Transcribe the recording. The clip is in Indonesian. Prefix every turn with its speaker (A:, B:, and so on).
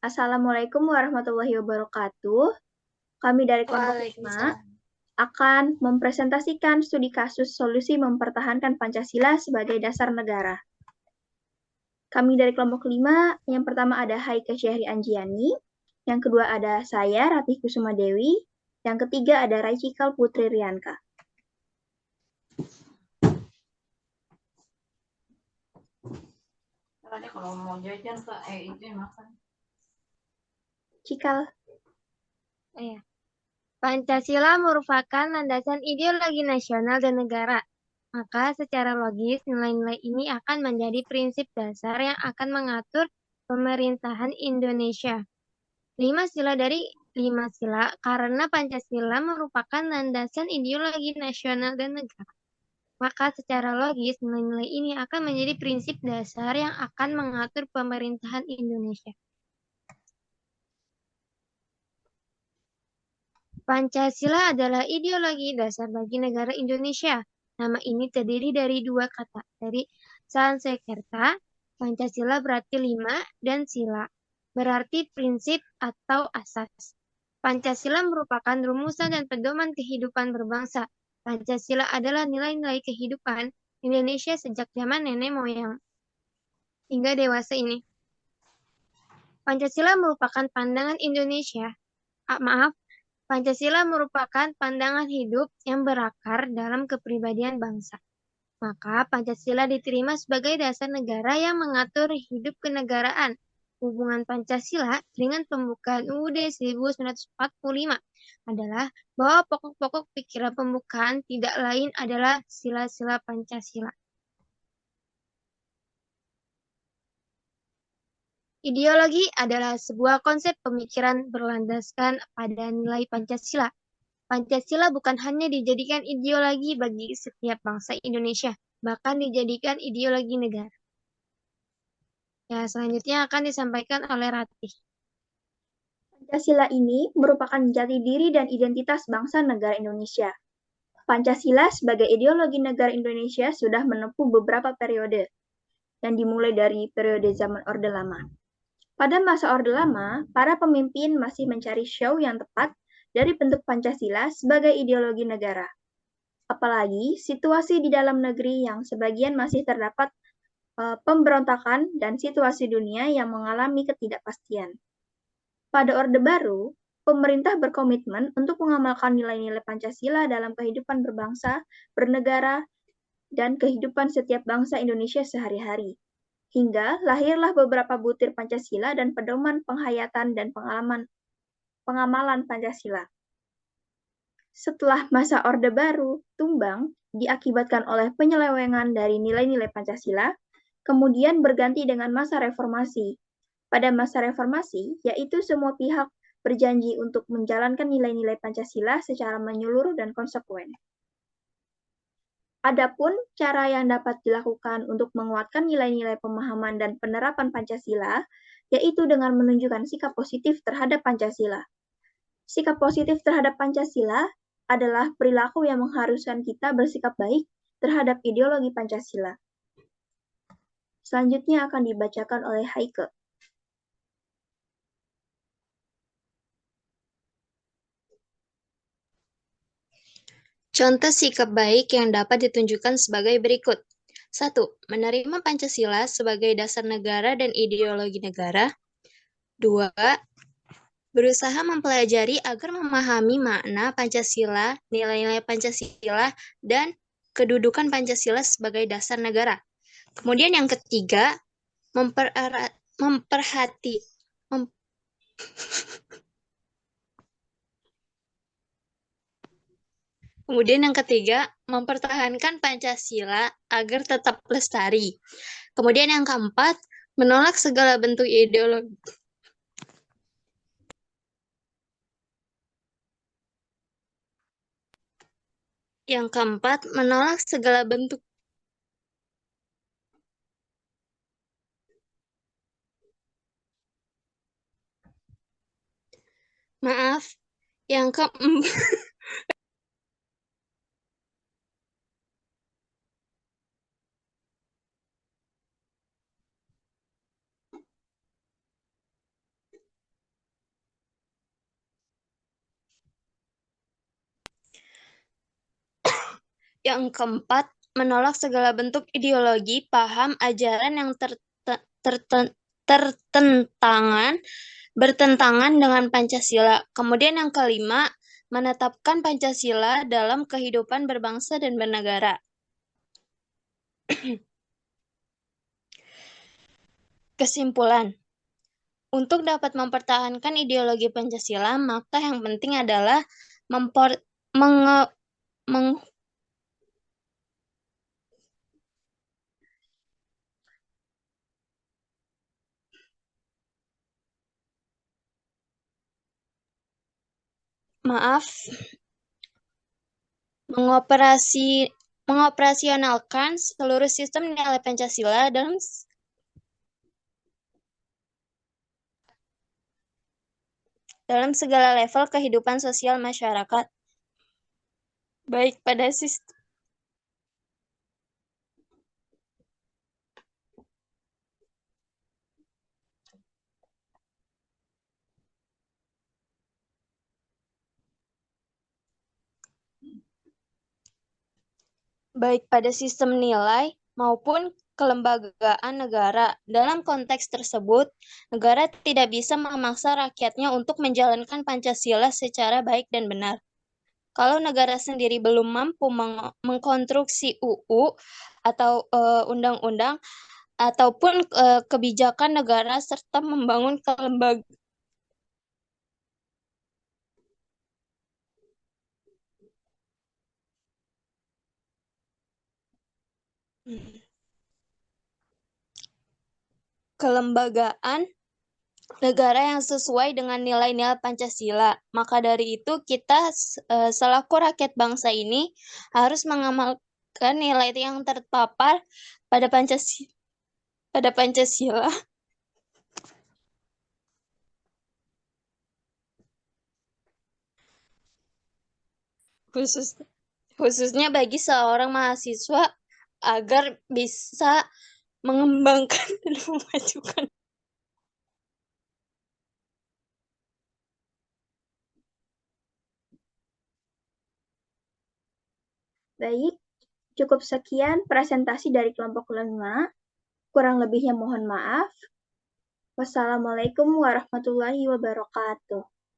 A: Assalamualaikum warahmatullahi wabarakatuh. Kami dari kelompok 5
B: Waalaikumsalam.
A: akan mempresentasikan studi kasus solusi mempertahankan Pancasila sebagai dasar negara. Kami dari kelompok 5, yang pertama ada Haika Syahri Anjiani, yang kedua ada saya, Ratih Kusuma Dewi, yang ketiga ada Raicikal Putri Rianka.
B: Kalau mau jajan ke itu makan.
A: Cikal.
C: Pancasila merupakan landasan ideologi nasional dan negara. Maka secara logis nilai-nilai ini akan menjadi prinsip dasar yang akan mengatur pemerintahan Indonesia. 5 sila karena Pancasila merupakan landasan ideologi nasional dan negara. Maka secara logis nilai-nilai ini akan menjadi prinsip dasar yang akan mengatur pemerintahan Indonesia. Pancasila adalah ideologi dasar bagi negara Indonesia. Nama ini terdiri dari dua kata, dari Sanskerta. Pancasila berarti 5 dan sila, berarti prinsip atau asas. Pancasila merupakan rumusan dan pedoman kehidupan berbangsa. Pancasila adalah nilai-nilai kehidupan Indonesia sejak zaman nenek moyang hingga dewasa ini. Pancasila merupakan pandangan Indonesia. Pancasila merupakan pandangan hidup yang berakar dalam kepribadian bangsa. Maka Pancasila diterima sebagai dasar negara yang mengatur hidup kenegaraan. Hubungan Pancasila dengan pembukaan UUD 1945 adalah bahwa pokok-pokok pikiran pembukaan tidak lain adalah sila-sila Pancasila. Ideologi adalah sebuah konsep pemikiran berlandaskan pada nilai Pancasila. Pancasila bukan hanya dijadikan ideologi bagi setiap bangsa Indonesia, bahkan dijadikan ideologi negara. Ya, selanjutnya akan disampaikan oleh Ratih.
A: Pancasila ini merupakan jati diri dan identitas bangsa negara Indonesia. Pancasila sebagai ideologi negara Indonesia sudah menempuh beberapa periode, yang dimulai dari periode zaman Orde Lama. Pada masa Orde Lama, para pemimpin masih mencari show yang tepat dari bentuk Pancasila sebagai ideologi negara. Apalagi situasi di dalam negeri yang sebagian masih terdapat pemberontakan dan situasi dunia yang mengalami ketidakpastian. Pada Orde Baru, pemerintah berkomitmen untuk mengamalkan nilai-nilai Pancasila dalam kehidupan berbangsa, bernegara, dan kehidupan setiap bangsa Indonesia sehari-hari. Hingga lahirlah beberapa butir Pancasila dan pedoman penghayatan dan pengamalan Pancasila. Setelah masa Orde Baru tumbang diakibatkan oleh penyelewengan dari nilai-nilai Pancasila, kemudian berganti dengan masa reformasi. Pada masa reformasi, yaitu semua pihak berjanji untuk menjalankan nilai-nilai Pancasila secara menyeluruh dan konsekuen. Adapun cara yang dapat dilakukan untuk menguatkan nilai-nilai pemahaman dan penerapan Pancasila, yaitu dengan menunjukkan sikap positif terhadap Pancasila. Sikap positif terhadap Pancasila adalah perilaku yang mengharuskan kita bersikap baik terhadap ideologi Pancasila. Selanjutnya akan dibacakan oleh Haike.
D: Contoh sikap baik yang dapat ditunjukkan sebagai berikut. 1. Menerima Pancasila sebagai dasar negara dan ideologi negara. 2. Berusaha mempelajari agar memahami makna Pancasila, nilai-nilai Pancasila, dan kedudukan Pancasila sebagai dasar negara. Kemudian yang ketiga, mempertahankan Pancasila agar tetap lestari. Kemudian yang keempat, menolak segala bentuk ideologi. Yang keempat, menolak segala bentuk Maaf, yang keempat Yang keempat, menolak segala bentuk ideologi, paham, ajaran yang bertentangan dengan Pancasila. Kemudian yang kelima, menetapkan Pancasila dalam kehidupan berbangsa dan bernegara. Kesimpulan, untuk dapat mempertahankan ideologi Pancasila, maka yang penting adalah mengoperasionalkan seluruh sistem nilai Pancasila dalam segala level kehidupan sosial masyarakat, baik pada sistem nilai maupun kelembagaan negara. Dalam konteks tersebut, negara tidak bisa memaksa rakyatnya untuk menjalankan Pancasila secara baik dan benar. Kalau negara sendiri belum mampu mengkonstruksi UU atau undang-undang ataupun kebijakan negara serta membangun kelembagaan negara yang sesuai dengan nilai-nilai Pancasila. Maka dari itu kita selaku rakyat bangsa ini harus mengamalkan nilai yang terpapar pada Pancasila. Khususnya bagi seorang mahasiswa agar bisa mengembangkan dan memajukan.
A: Baik, cukup sekian presentasi dari kelompok 5. Kurang lebihnya mohon maaf. Wassalamualaikum warahmatullahi wabarakatuh.